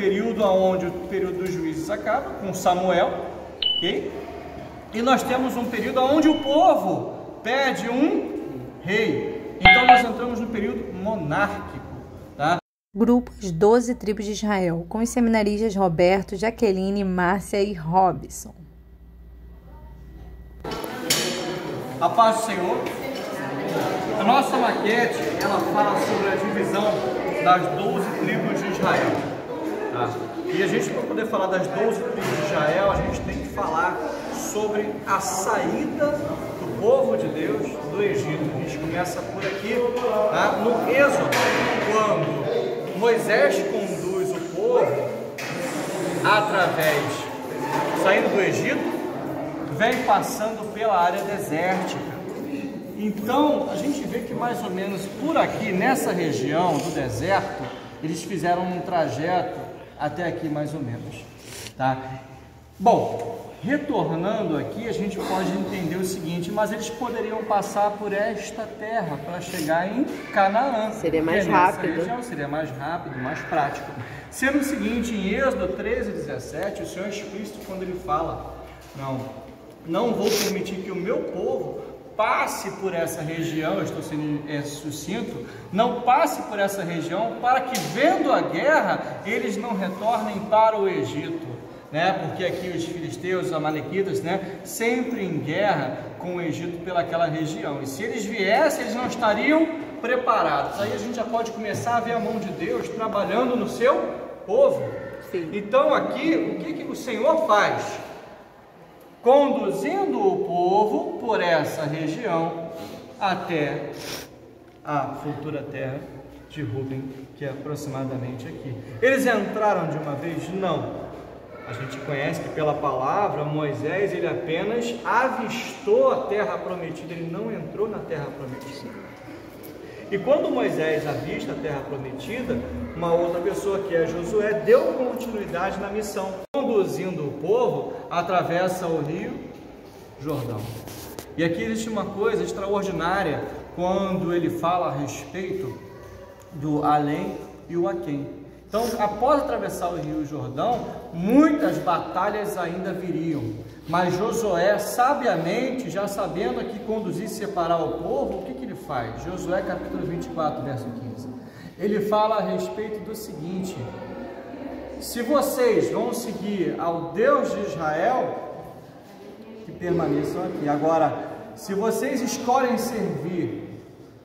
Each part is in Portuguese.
período onde o período dos juízes acaba, com Samuel, ok? E nós temos um período onde o povo pede um rei. Então nós entramos no período monárquico, tá? Grupo As 12 Tribos de Israel, com os seminaristas Roberto, Jaqueline, Márcia e Robson. A paz do Senhor. A nossa maquete, ela fala sobre a divisão das 12 tribos de Israel. Tá? E a gente, para poder falar das 12 tribos de Israel, a gente tem que falar sobre a saída do povo de Deus do Egito. A gente começa por aqui, tá? No Êxodo, quando Moisés conduz o povo através, saindo do Egito, vem passando pela área desértica. Então, a gente vê que mais ou menos por aqui, nessa região do deserto, eles fizeram um trajeto até aqui mais ou menos, tá? Bom, retornando aqui, a gente pode entender o seguinte, mas eles poderiam passar por esta terra para chegar em Canaã. Seria mais rápido. Região, seria mais rápido, mais prático. Sendo o seguinte, em Êxodo 13:17, o Senhor é explícito quando ele fala, não vou permitir que o meu povo passe por essa região, eu estou sendo sucinto, não passe por essa região para que, vendo a guerra, eles não retornem para o Egito, né? Porque aqui os filisteus, os amalequitas, né, sempre em guerra com o Egito pelaquela região, e se eles viessem, eles não estariam preparados. Aí a gente já pode começar a ver a mão de Deus trabalhando no seu povo. Sim. Então aqui, o que o Senhor faz? Conduzindo o povo por essa região até a futura terra de Ruben, que é aproximadamente aqui. Eles entraram de uma vez? Não. A gente conhece que pela palavra, Moisés, ele apenas avistou a terra prometida, ele não entrou na terra prometida. E quando Moisés avista a terra prometida, uma outra pessoa, que é Josué, deu continuidade na missão. Conduzindo o povo, atravessa o rio Jordão. E aqui existe uma coisa extraordinária, quando ele fala a respeito do além e o aquém. Então, após atravessar o rio Jordão, muitas batalhas ainda viriam. Mas Josué, sabiamente, já sabendo que conduzir e separar o povo, o que ele faz? Josué capítulo 24, verso 15. Ele fala a respeito do seguinte: se vocês vão seguir ao Deus de Israel, que permaneçam aqui. Agora, se vocês escolhem servir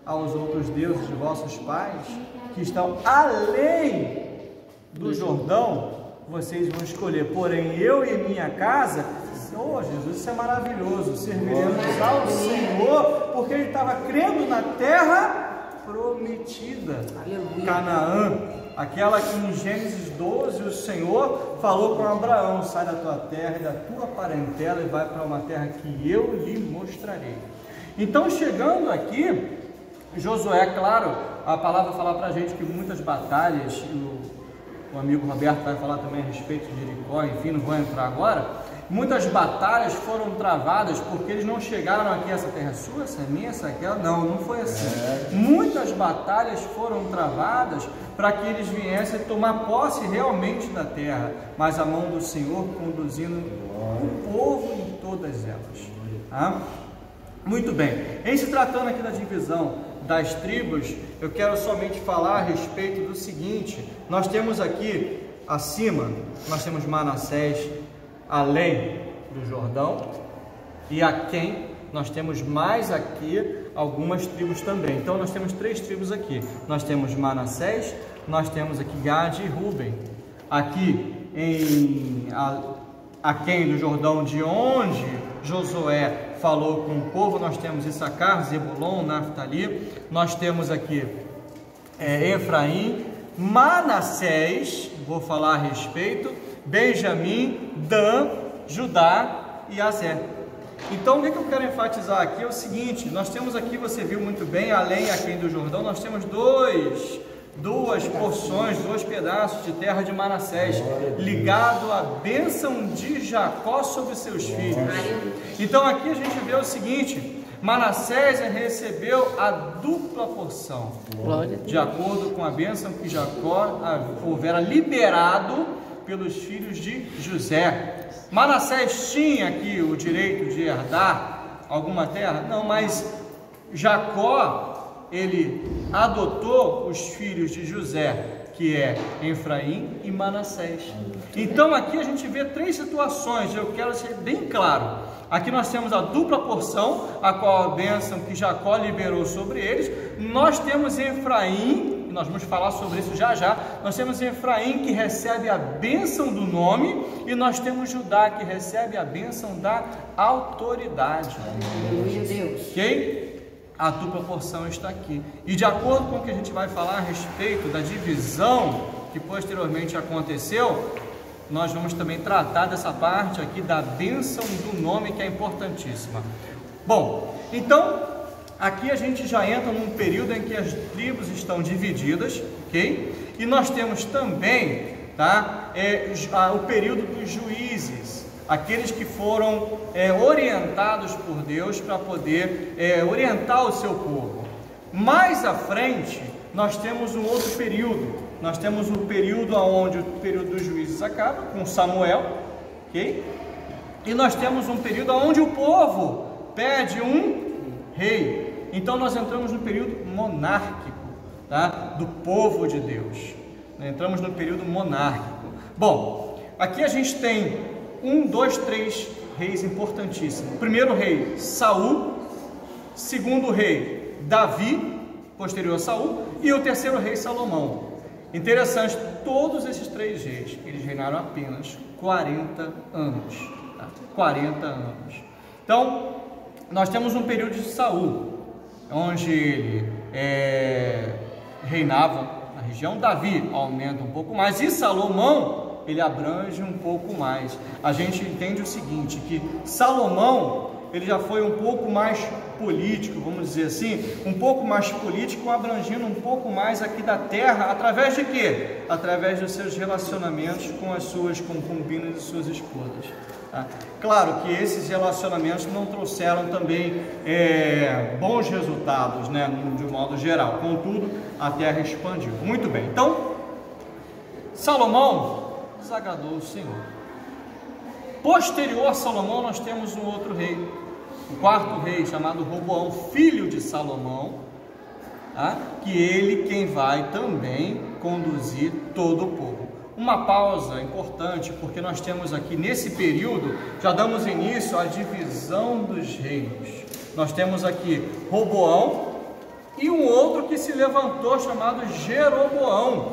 aos outros deuses de vossos pais, que estão além do Jordão, vocês vão escolher. Porém, eu e minha casa, Jesus, isso é maravilhoso, serviremos ao Senhor, porque ele estava crendo na terra prometida. Aleluia. Canaã, aquela que em Gênesis 12 o Senhor falou com Abraão: sai da tua terra e da tua parentela e vai para uma terra que eu lhe mostrarei. Então, chegando aqui, Josué, claro, a palavra fala para a gente que muitas batalhas, o amigo Roberto vai falar também a respeito de Jericó, enfim, não vou entrar agora. Muitas batalhas foram travadas porque eles não chegaram aqui, essa terra é sua, essa é minha, essa é aquela. Não foi assim. Muitas batalhas foram travadas para que eles viessem tomar posse realmente da terra, mas a mão do Senhor conduzindo o povo em todas elas. Tá? Muito bem, em se tratando aqui da divisão das tribos, eu quero somente falar a respeito do seguinte: nós temos aqui acima, nós temos Manassés além do Jordão, e aquém nós temos mais aqui algumas tribos também. Então nós temos 3 tribos aqui, nós temos Manassés, nós temos aqui Gade e Ruben. Aqui em aquém do Jordão, de onde Josué falou com o povo, nós temos Issacar, Zebulon, Naftali, nós temos aqui Efraim, Manassés, vou falar a respeito, Benjamim, Dan, Judá e Aser. Então, o que eu quero enfatizar aqui é o seguinte: nós temos aqui, você viu muito bem, além aquém do Jordão, nós temos duas porções, 2 pedaços de terra de Manassés, ligado à bênção de Jacó sobre seus filhos. Então aqui a gente vê o seguinte: Manassés recebeu a dupla porção, de acordo com a bênção que Jacó houvera liberado pelos filhos de José. Manassés tinha aqui o direito de herdar alguma terra? Não, mas Jacó, ele adotou os filhos de José, que é Efraim e Manassés. Então aqui a gente vê três situações, eu quero ser bem claro. Aqui nós temos a dupla porção, a qual a bênção que Jacó liberou sobre eles. Nós temos Efraim, nós vamos falar sobre isso já já. Nós temos Efraim que recebe a bênção do nome, e nós temos Judá que recebe a bênção da autoridade. Aleluia, Deus. Ok? A dupla porção está aqui. E de acordo com o que a gente vai falar a respeito da divisão que posteriormente aconteceu, nós vamos também tratar dessa parte aqui da bênção do nome, que é importantíssima. Bom, então aqui a gente já entra num período em que as tribos estão divididas, ok? E nós temos também, tá, o período dos juízes, aqueles que foram orientados por Deus para poder orientar o seu povo. Mais à frente, nós temos um outro período. Nós temos um período onde o período dos juízes acaba, com Samuel, ok? E nós temos um período onde o povo pede um rei. Então nós entramos no período monárquico, tá? Do povo de Deus. Entramos no período monárquico. Bom, aqui a gente tem 1, 2, 3 reis importantíssimos. Primeiro rei, Saul. Segundo rei, Davi, posterior a Saul. E o terceiro rei, Salomão. Interessante, todos esses três reis, eles reinaram apenas 40 anos. Tá? 40 anos. Então, nós temos um período de Saul, onde ele reinava na região. Davi aumenta um pouco mais, e Salomão, ele abrange um pouco mais. A gente entende o seguinte, que Salomão, ele já foi um pouco mais político, vamos dizer assim, um pouco mais político, abrangindo um pouco mais aqui da terra, através de quê? Através dos seus relacionamentos com as suas concubinas e suas esposas. Tá? Claro que esses relacionamentos não trouxeram também bons resultados, né, de um modo geral, contudo, a terra expandiu. Muito bem, então, Salomão desagradou o Senhor. Posterior a Salomão, nós temos um outro rei, o quarto rei, chamado Roboão, filho de Salomão, tá? Que ele quem vai também conduzir todo o povo. Uma pausa importante, porque nós temos aqui nesse período, já damos início à divisão dos reinos. Nós temos aqui Roboão e um outro que se levantou, chamado Jeroboão.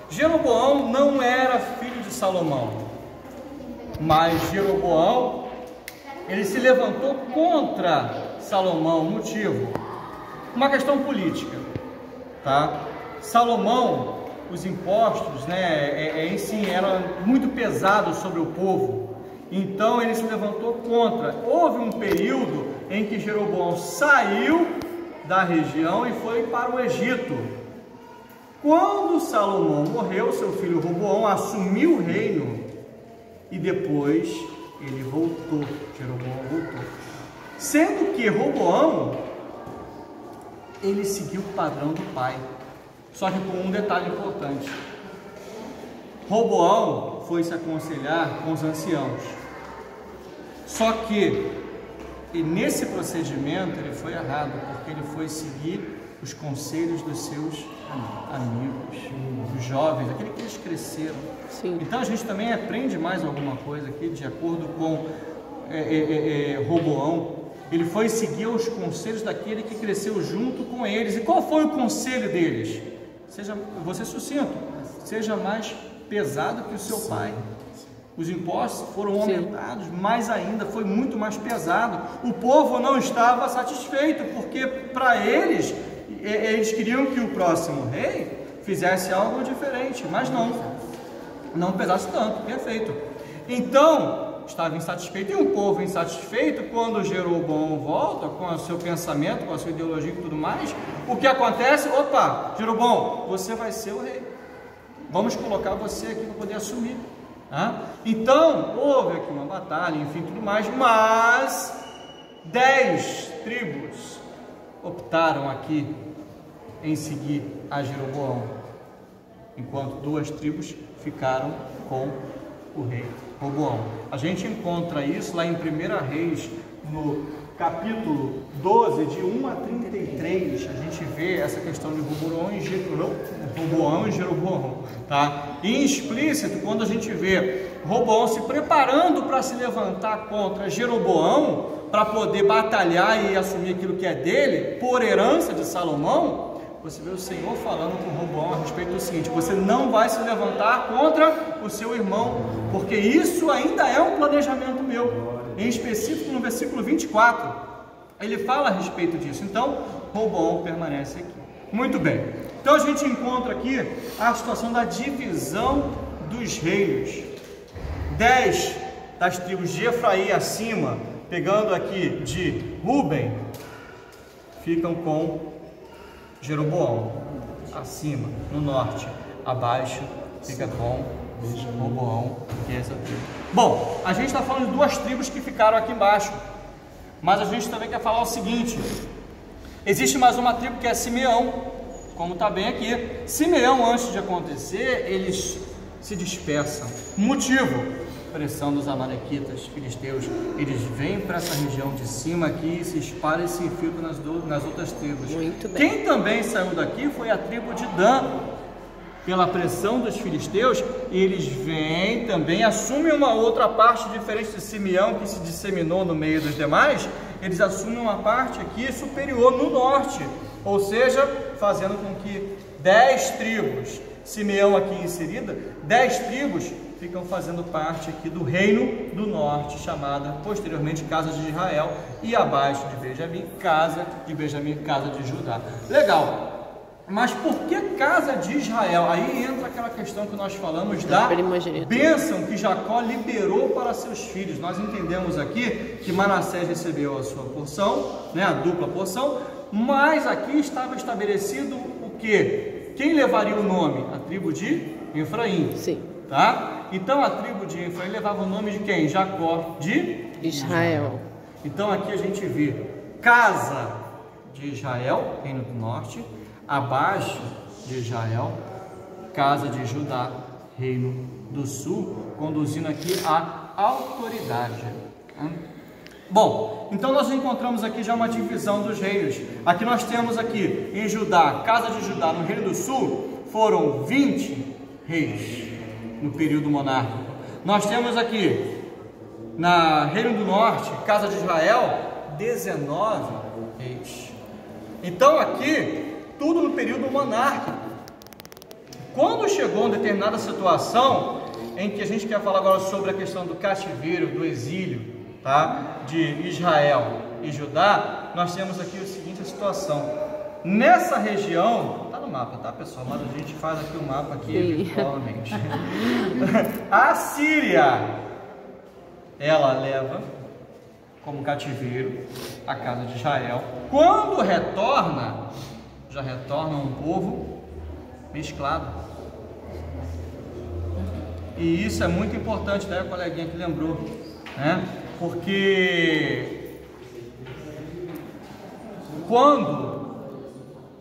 Jeroboão não era filho de Salomão, mas Jeroboão, ele se levantou contra Salomão. Motivo? Uma questão política, tá? Salomão, os impostos, né, em si eram muito pesados sobre o povo, então ele se levantou contra. Houve um período em que Jeroboão saiu da região e foi para o Egito. Quando Salomão morreu, seu filho Roboão assumiu o reino e depois ele voltou, Jeroboão voltou. Sendo que Roboão, ele seguiu o padrão do pai, só que com um detalhe importante. Roboão foi se aconselhar com os anciãos, só que nesse procedimento ele foi errado, porque ele foi seguir os conselhos dos seus amigos, dos jovens, aqueles que eles cresceram. Sim. Então a gente também aprende mais alguma coisa aqui, de acordo com Roboão. Ele foi seguir os conselhos daquele que cresceu junto com eles. E qual foi o conselho deles? Vou ser sucinto, seja mais pesado que o seu pai. Os impostos foram aumentados, mais ainda, foi muito mais pesado. O povo não estava satisfeito, porque para eles queriam que o próximo rei fizesse algo diferente, mas não pesasse tanto, perfeito. Então, estava insatisfeito, e um povo insatisfeito, quando Jeroboão volta com o seu pensamento, com a sua ideologia e tudo mais, o que acontece? Opa, Jeroboão, você vai ser o rei, vamos colocar você aqui para poder assumir. Então, houve aqui uma batalha, enfim, tudo mais, mas 10 tribos optaram aqui em seguir a Jeroboão, enquanto 2 tribos ficaram com o rei Roboão. A gente encontra isso lá em 1 Reis, no capítulo 12, de 1 a 33, a gente vê essa questão de Roboão e Jeroboão, tá? E em explícito, quando a gente vê Roboão se preparando para se levantar contra Jeroboão, para poder batalhar e assumir aquilo que é dele, por herança de Salomão, você vê o Senhor falando com Roboão a respeito do seguinte: você não vai se levantar contra o seu irmão, porque isso ainda é um planejamento meu. Em específico, no versículo 24, ele fala a respeito disso. Então, Roboão permanece aqui. Muito bem. Então, a gente encontra aqui a situação da divisão dos reinos. 10 das tribos de Efraim acima, pegando aqui de Ruben, ficam com Jeroboão. Acima, no norte, abaixo, fica com Roboão, que é essa tribo. Bom, a gente está falando de 2 tribos que ficaram aqui embaixo, mas a gente também quer falar o seguinte: existe mais uma tribo que é Simeão, como está bem aqui. Simeão, antes de acontecer, eles se dispersam. Motivo: pressão dos amalequitas, filisteus. Eles vêm para essa região de cima aqui, se espalham e se infiltram nas outras tribos. Muito bem. Quem também saiu daqui foi a tribo de Dan. Pela pressão dos filisteus, eles vêm também, assumem uma outra parte diferente de Simeão, que se disseminou no meio dos demais. Eles assumem uma parte aqui superior no norte, ou seja, fazendo com que 10 tribos, Simeão aqui inserida, 10 tribos ficam fazendo parte aqui do reino do norte, chamada posteriormente Casa de Israel, e abaixo de Benjamim, Casa de Benjamim, Casa de Judá. Legal. Mas por que Casa de Israel? Aí entra aquela questão que nós falamos da bênção que Jacó liberou para seus filhos. Nós entendemos aqui que Manassés recebeu a sua porção, né, a dupla porção, mas aqui estava estabelecido o quê? Quem levaria o nome? A tribo de Efraim. Sim. Tá? Então a tribo de Efraim levava o nome de quem? Jacó de Israel. Então aqui a gente vê Casa de Israel, reino do norte. Abaixo de Israel, Casa de Judá, reino do sul, conduzindo aqui a autoridade. Bom, então nós encontramos aqui já uma divisão dos reinos. Aqui nós temos aqui em Judá, Casa de Judá, no reino do sul, foram 20 reis no período monárquico. Nós temos aqui na reino do norte, Casa de Israel, 19 reis. Então aqui tudo no período monárquico. Quando chegou uma determinada situação em que a gente quer falar agora sobre a questão do cativeiro, do exílio, tá? De Israel e Judá, nós temos aqui a seguinte situação. Nessa região, tá no mapa, tá, pessoal? Mas a gente faz aqui o mapa aqui virtualmente. A Síria, ela leva como cativeiro a casa de Israel. Quando retorna, já retorna um povo mesclado. E isso é muito importante, né? A coleguinha que lembrou, né? Porque quando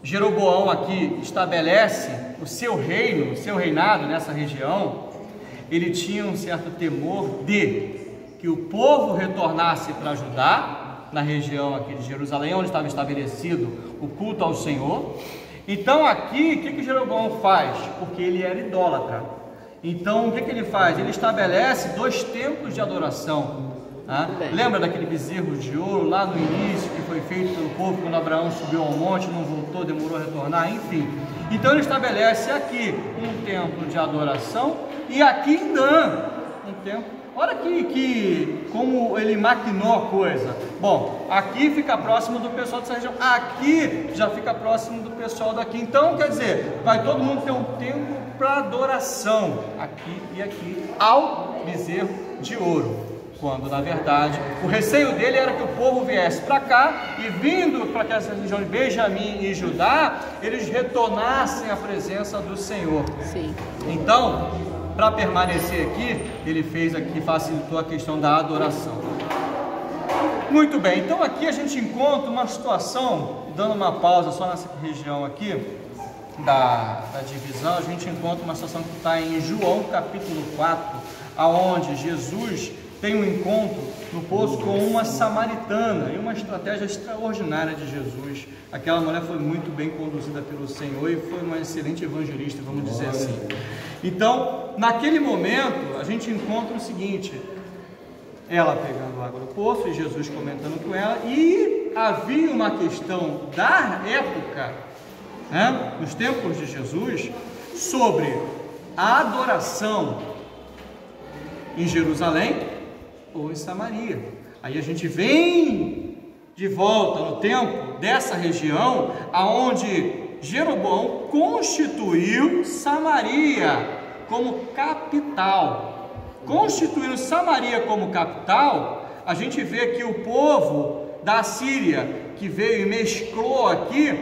Jeroboão aqui estabelece o seu reino, o seu reinado nessa região, ele tinha um certo temor de que o povo retornasse para Judá, na região aqui de Jerusalém, onde estava estabelecido o culto ao Senhor. Então aqui, o que Jeroboão faz? Porque ele era idólatra. Então o que ele faz? Ele estabelece 2 templos de adoração. Tá? Lembra daquele bezerro de ouro lá no início, que foi feito pelo povo quando Abraão subiu ao monte, não voltou, demorou a retornar, enfim. Então ele estabelece aqui um templo de adoração e aqui em Dan um templo. Olha que como ele maquinou a coisa. Bom, aqui fica próximo do pessoal dessa região, aqui já fica próximo do pessoal daqui. Então, quer dizer, vai todo mundo ter um templo para adoração, aqui e aqui, ao bezerro de ouro. Quando, na verdade, o receio dele era que o povo viesse para cá e, vindo para essa região de Benjamim e Judá, eles retornassem à presença do Senhor. Sim. Então, para permanecer aqui, ele fez aqui, facilitou a questão da adoração. Muito bem, então aqui a gente encontra uma situação, dando uma pausa só nessa região aqui da divisão, a gente encontra uma situação que está em João capítulo 4, aonde Jesus tem um encontro no poço com uma samaritana, e uma estratégia extraordinária de Jesus. Aquela mulher foi muito bem conduzida pelo Senhor e foi uma excelente evangelista, vamos dizer assim. Então, naquele momento, a gente encontra o seguinte: ela pegando água do poço e Jesus comentando com ela, e havia uma questão da época, né, nos tempos de Jesus, sobre a adoração em Jerusalém ou em Samaria. Aí a gente vem de volta no tempo dessa região, aonde Jeroboão constituiu Samaria como capital. Constituindo Samaria como capital, a gente vê que o povo da Síria, que veio e mesclou aqui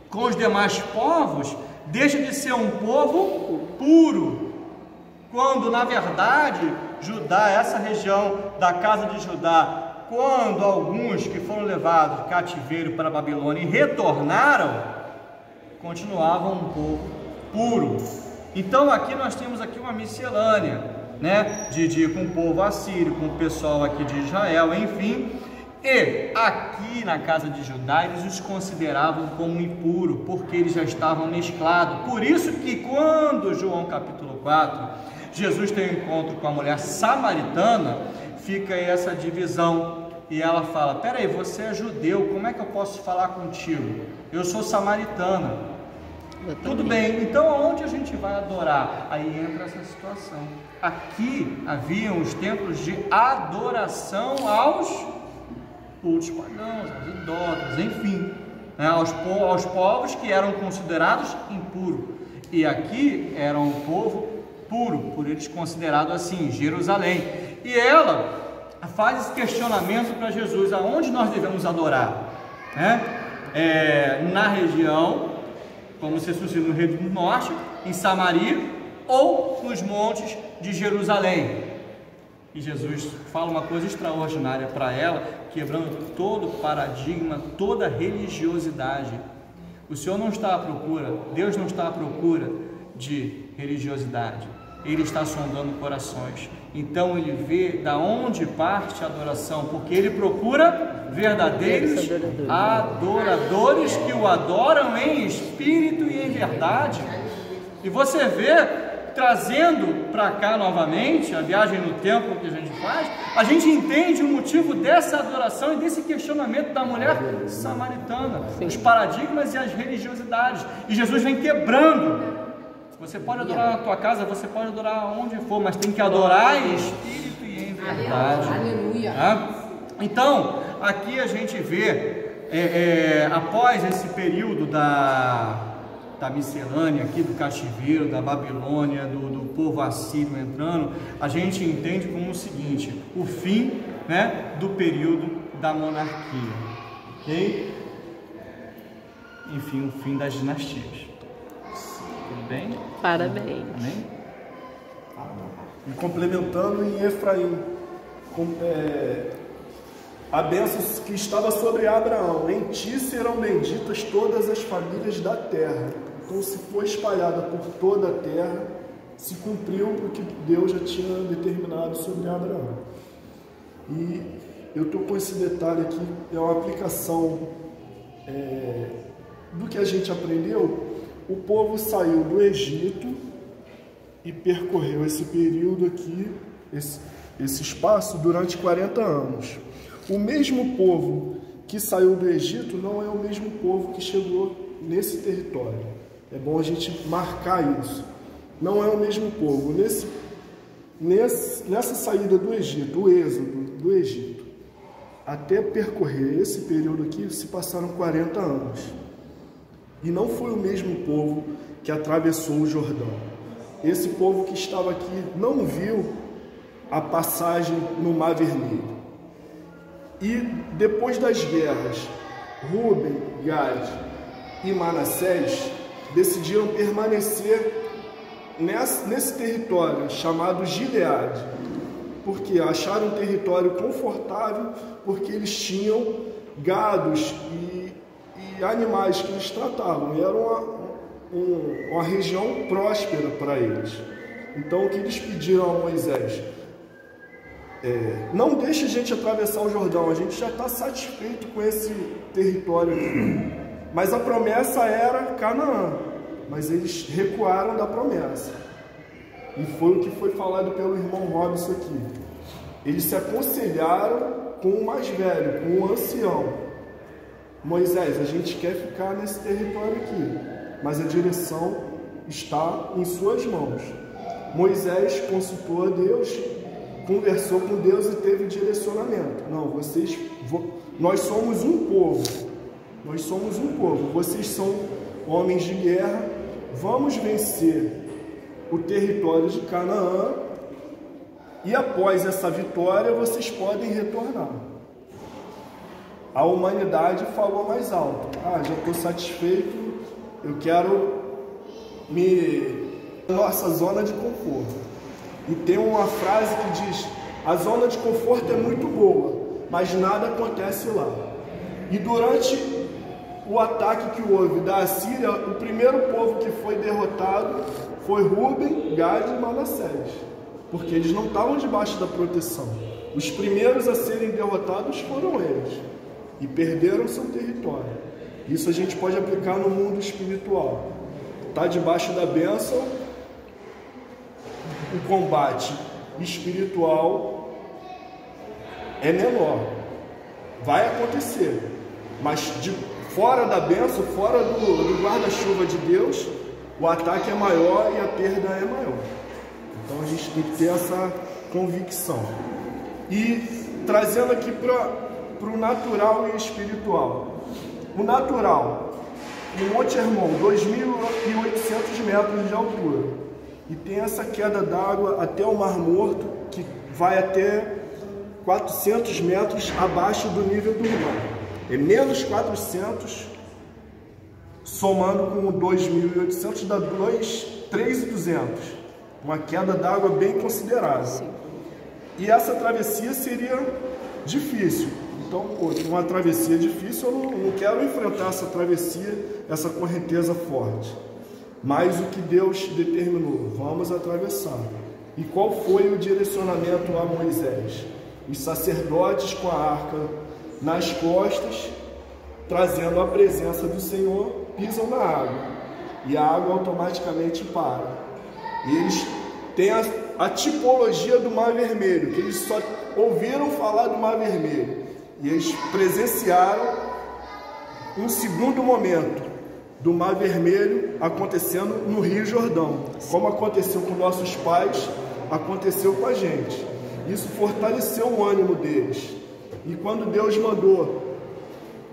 com os demais povos, deixa de ser um povo puro, quando na verdade Judá, essa região da casa de Judá, quando alguns que foram levados cativeiro para a Babilônia e retornaram, continuavam um povo puro. Então aqui nós temos aqui uma miscelânea, né, com o povo assírio, com o pessoal aqui de Israel, enfim. E aqui na casa de Judá eles os consideravam como impuro, porque eles já estavam mesclados. Por isso que quando João capítulo 4, Jesus tem um encontro com a mulher samaritana, fica aí essa divisão, e ela fala: peraí, você é judeu, como é que eu posso falar contigo? Eu sou samaritana. Tudo bem, então aonde a gente vai adorar? Aí entra essa situação. Aqui haviam os templos de adoração aos cultos pagãos, aos idólatras, enfim, né, aos povos que eram considerados impuros. E aqui era um povo puro, por eles considerado assim, Jerusalém. E ela faz esse questionamento para Jesus: aonde nós devemos adorar? Na região, como se fosse no Rio do Norte, em Samaria, ou nos montes de Jerusalém. E Jesus fala uma coisa extraordinária para ela, quebrando todo o paradigma, toda a religiosidade. O Senhor não está à procura, Deus não está à procura de religiosidade. Ele está sondando corações. Então ele vê da onde parte a adoração, porque ele procura verdadeiros adoradores que o adoram em espírito e em verdade. E você vê, trazendo para cá novamente a viagem no tempo que a gente faz, a gente entende o motivo dessa adoração e desse questionamento da mulher samaritana, os paradigmas e as religiosidades. E Jesus vem quebrando. Você pode adorar na tua casa, você pode adorar onde for, mas tem que adorar em espírito e em verdade. Aleluia. Então, aqui a gente vê, após esse período da miscelânea aqui, do cativeiro, da Babilônia, do povo assírio entrando, a gente entende como o seguinte: o fim, né, do período da monarquia, ok? Enfim, o fim das dinastias. Tudo bem? Parabéns. Amém? E complementando em Efraim, a bênção que estava sobre Abraão: em ti serão benditas todas as famílias da terra. Então se foi espalhada por toda a terra, se cumpriu o que Deus já tinha determinado sobre Abraão. E eu estou com esse detalhe aqui, é uma aplicação do que a gente aprendeu. O povo saiu do Egito e percorreu esse período aqui, esse espaço, durante 40 anos. O mesmo povo que saiu do Egito não é o mesmo povo que chegou nesse território. É bom a gente marcar isso. Não é o mesmo povo. Nessa saída do Egito, o êxodo do Egito, até percorrer esse período aqui, se passaram 40 anos. E não foi o mesmo povo que atravessou o Jordão. Esse povo que estava aqui não viu a passagem no Mar Vermelho. E depois das guerras, Rúben, Gade e Manassés decidiram permanecer nesse território chamado Gileade. porque acharam um território confortável, porque eles tinham gados e animais que eles tratavam. Era uma região próspera para eles. Então, o que eles pediram a Moisés? Não deixe a gente atravessar o Jordão, a gente já está satisfeito com esse território aqui. Mas a promessa era Canaã, mas eles recuaram da promessa. E foi o que foi falado pelo irmão Robson aqui. Eles se aconselharam com o mais velho, com o ancião. Moisés, a gente quer ficar nesse território aqui, mas a direção está em suas mãos. Moisés consultou a Deus, conversou com Deus e teve direcionamento. Não, nós somos um povo. Nós somos um povo. Vocês são homens de guerra. Vamos vencer o território de Canaã e após essa vitória vocês podem retornar. A humanidade falou mais alto. Já estou satisfeito, eu quero nossa zona de conforto. E tem uma frase que diz: a zona de conforto é muito boa, mas nada acontece lá. E durante o ataque que houve da Assíria, o primeiro povo que foi derrotado foi Ruben, Gad e Manassés, porque eles não estavam debaixo da proteção. Os primeiros a serem derrotados foram eles, e perderam seu território. Isso a gente pode aplicar no mundo espiritual. Está debaixo da bênção, o combate espiritual é menor. Vai acontecer, mas fora da bênção, fora do guarda-chuva de Deus, o ataque é maior e a perda é maior. Então a gente tem que ter essa convicção. E trazendo aqui para o natural e espiritual. O natural, o Monte Hermon, 2.800 metros de altura. E tem essa queda d'água até o Mar Morto, que vai até 400 metros abaixo do nível do mar. É menos 400, somando com 2.800, dá 3.200. Uma queda d'água bem considerável. E essa travessia seria difícil. Então, uma travessia difícil, eu não quero enfrentar essa travessia, essa correnteza forte. Mas o que Deus determinou, vamos atravessar. E qual foi o direcionamento a Moisés? Os sacerdotes com a arca nas costas, trazendo a presença do Senhor, pisam na água. E a água automaticamente para. E eles têm a tipologia do Mar Vermelho, que eles só ouviram falar do Mar Vermelho. E eles presenciaram um segundo momento do Mar Vermelho acontecendo no Rio Jordão. Como aconteceu com nossos pais, aconteceu com a gente. Isso fortaleceu o ânimo deles. E quando Deus mandou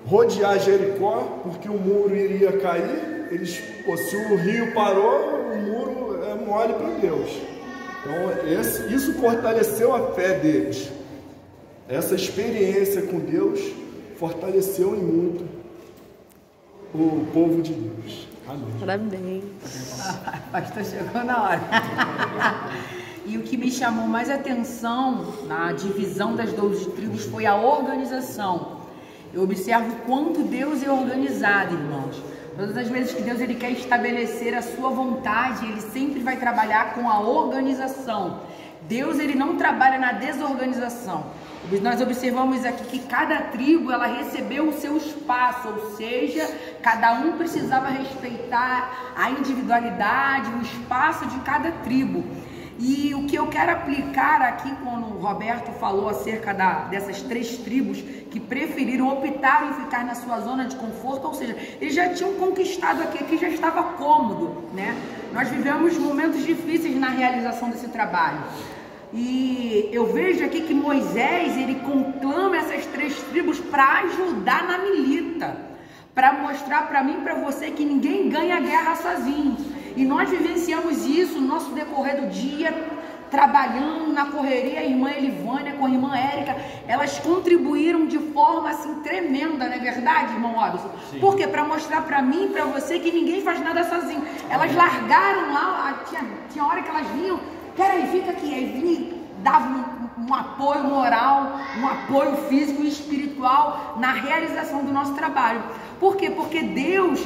rodear Jericó, porque o muro iria cair, se o rio parou, o muro é mole para Deus. Então isso fortaleceu a fé deles. Essa experiência com Deus fortaleceu em muito o povo de Deus. Amém. Parabéns. Pastor, chegou na hora. E o que me chamou mais atenção na divisão das 12 tribos foi a organização. Eu observo quanto Deus é organizado, irmãos. Todas as vezes que Deus quer estabelecer a sua vontade, Ele sempre vai trabalhar com a organização. Deus não trabalha na desorganização. Nós observamos aqui que cada tribo ela recebeu o seu espaço, ou seja, cada um precisava respeitar a individualidade, o espaço de cada tribo. E o que eu quero aplicar aqui, quando o Roberto falou acerca dessas 3 tribos que optaram em ficar na sua zona de conforto, ou seja, eles já tinham conquistado aqui já estava cômodo, né? Nós vivemos momentos difíceis na realização desse trabalho. E eu vejo aqui que Moisés, ele conclama essas 3 tribos para ajudar na milita, para mostrar para mim e para você que ninguém ganha a guerra sozinho. E nós vivenciamos isso no nosso decorrer do dia, trabalhando na correria. A irmã Elivânia com a irmã Érica, elas contribuíram de forma assim tremenda, não é verdade, irmão Robson? Sim. Por quê? Para mostrar para mim e para você que ninguém faz nada sozinho. Elas largaram lá, tinha hora que elas vinham, peraí, fica aqui, aí vinha, dava um apoio moral, um apoio físico e espiritual na realização do nosso trabalho. Por quê? Porque Deus,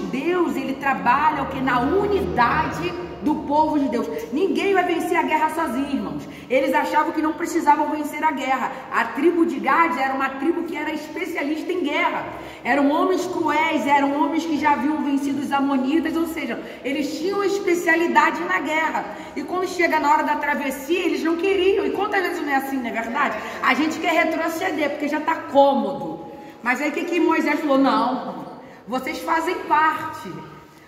ele trabalha o que? Na unidade do povo de Deus. Ninguém vai vencer a guerra sozinho, irmãos. Eles achavam que não precisavam vencer a guerra. A tribo de Gad era uma tribo que era especialista em guerra. Eram homens cruéis, eram homens que já haviam vencido os amonitas, ou seja, eles tinham especialidade na guerra. E quando chega na hora da travessia, eles não queriam. E quantas vezes não é assim, não é verdade? A gente quer retroceder, porque já está cômodo. Mas aí o que Moisés falou? Não, vocês fazem parte.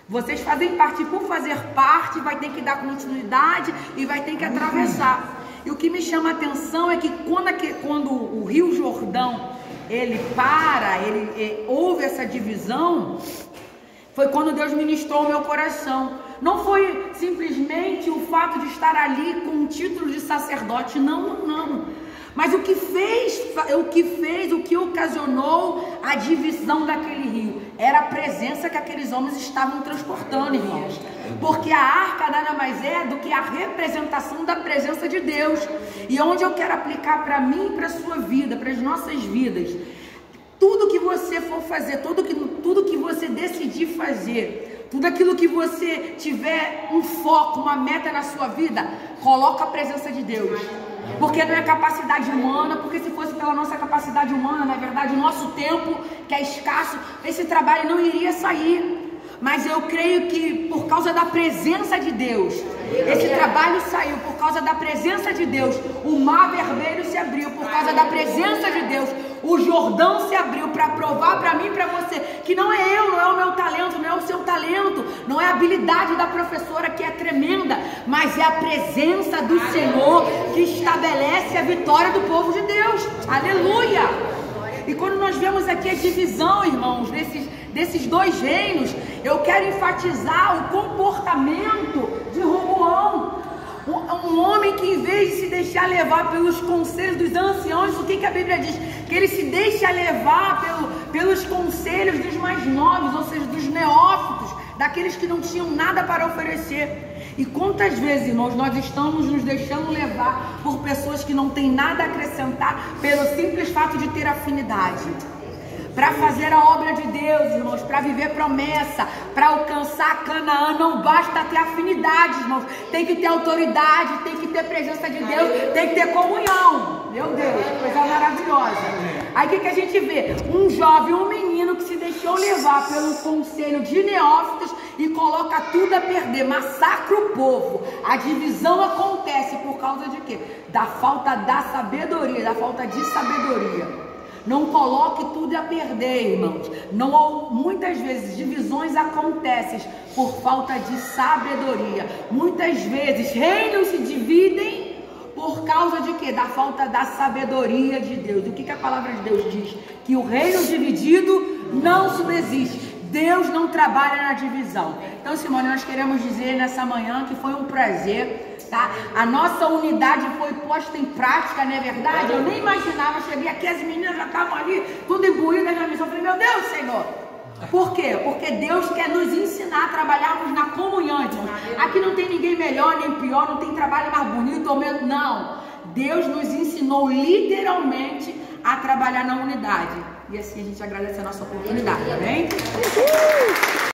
Vocês fazem parte, e por fazer parte vai ter que dar continuidade e vai ter que atravessar. E o que me chama a atenção é que quando o Rio Jordão ele houve essa divisão, foi quando Deus ministrou o meu coração. Não foi simplesmente o fato de estar ali com o título de sacerdote, não. Mas o que ocasionou a divisão daquele rio era a presença que aqueles homens estavam transportando, irmãos. Porque a arca nada mais é do que a representação da presença de Deus. E onde eu quero aplicar para mim e para a sua vida, para as nossas vidas, tudo que você for fazer, tudo que você decidir fazer, tudo aquilo que você tiver um foco, uma meta na sua vida, coloca a presença de Deus. Porque não é capacidade humana, porque se fosse pela nossa capacidade humana, na verdade, o nosso tempo, que é escasso, esse trabalho não iria sair. Mas eu creio que por causa da presença de Deus, esse trabalho saiu por causa da presença de Deus. O mar vermelho se abriu por causa da presença de Deus. O Jordão se abriu para provar para mim e para você que não é eu, não é o meu talento, não é o seu talento, não é a habilidade da professora que é tremenda, mas é a presença do Senhor que estabelece a vitória do povo de Deus. Aleluia! E quando nós vemos aqui a divisão, irmãos, desses dois reinos, eu quero enfatizar o comportamento de Roboão. Um homem que, em vez de se deixar levar pelos conselhos dos anciãos, o que a Bíblia diz? Que ele se deixa levar pelos conselhos dos mais novos, ou seja, dos neófitos, daqueles que não tinham nada para oferecer. E quantas vezes, irmãos, nós estamos nos deixando levar por pessoas que não têm nada a acrescentar pelo simples fato de ter afinidade. Para fazer a obra de Deus, irmãos, para viver promessa, para alcançar Canaã, não basta ter afinidade, irmãos. Tem que ter autoridade, tem que ter presença de Deus, tem que ter comunhão. Meu Deus, coisa maravilhosa. Aí o que a gente vê? Um jovem, um menino que se deixou levar pelo conselho de neófitos e coloca tudo a perder, massacra o povo. A divisão acontece por causa de quê? Da falta da sabedoria, da falta de sabedoria. Não coloque tudo a perder, irmãos. Muitas vezes divisões acontecem por falta de sabedoria. Muitas vezes reinos se dividem por causa de quê? Da falta da sabedoria de Deus. O que a palavra de Deus diz? Que o reino dividido não subsiste. Deus não trabalha na divisão. Então, Simone, nós queremos dizer nessa manhã que foi um prazer, tá? A nossa unidade foi posta em prática, não é verdade? Eu nem imaginava, cheguei aqui, as meninas já estavam ali, tudo imbuídas na missão. Eu falei, meu Deus, Senhor. Por quê? Porque Deus quer nos ensinar a trabalharmos na comunhão, irmãos. Aqui não tem ninguém melhor nem pior, não tem trabalho mais bonito ou menos, não. Deus nos ensinou literalmente a trabalhar na unidade. E assim a gente agradece a nossa oportunidade, amém?